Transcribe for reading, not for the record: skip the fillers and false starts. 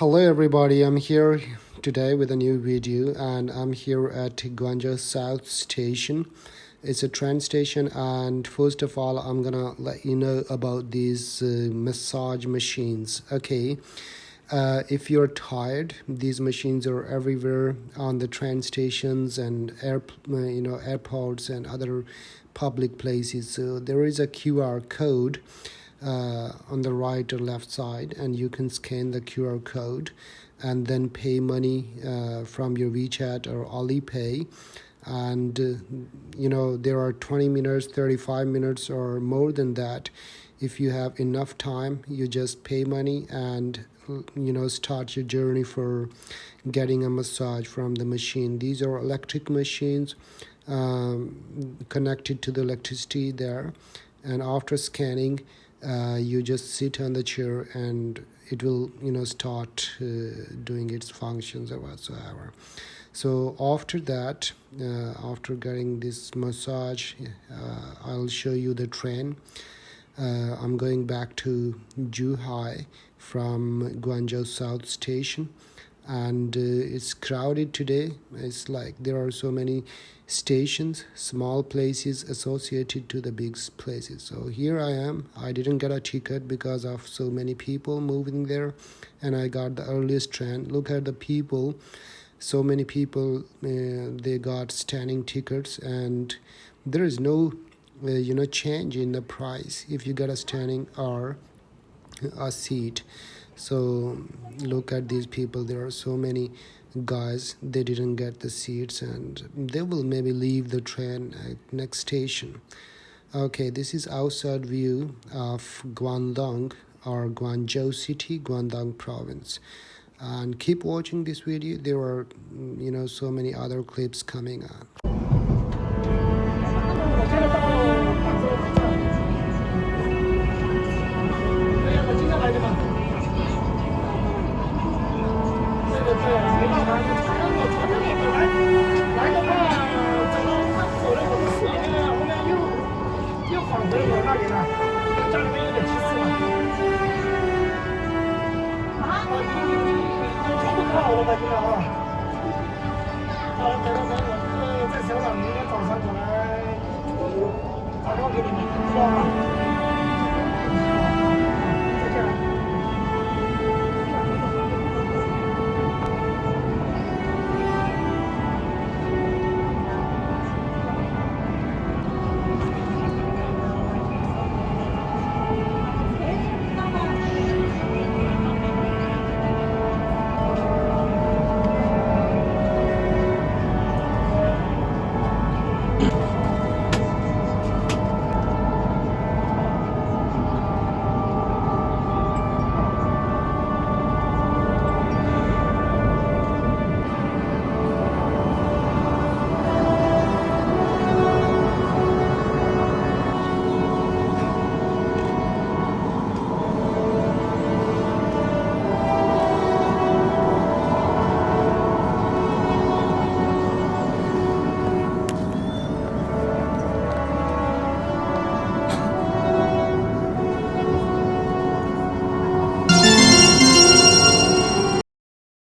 Hello everybody, I'm here today with a new video and I'm here at Guangzhou South Station. It's a train station, and first of all I'm gonna let you know about these massage machines. Okay, if you're tired, these machines are everywhere on the train stations and airports and other public places. So there is a QR code on the right or left side, and you can scan the QR code and then pay money from your WeChat or Alipay. And there are 20 minutes, 35 minutes, or more than that. If you have enough time, you just pay money and start your journey for getting a massage from the machine. These are electric machines connected to the electricity there, and after scanning you just sit on the chair and it will start doing its functions or whatsoever. So after that, after getting this massage, I'll show you the train. I'm going back to Zhuhai from Guangzhou South Station, and it's crowded today. It's like there are so many stations, small places associated to the big places. So here I am. I didn't get a ticket because of so many people moving there, and I got the earliest train. Look at the people, so many people. They got standing tickets, and there is no change in the price if you get a standing or a seat. So look at these people. There are so many guys, they didn't get the seats, and they will maybe leave the train at next station. Okay, this is outside view of Guangdong or Guangzhou city, Guangdong province. And keep watching this video. There are so many other clips coming on.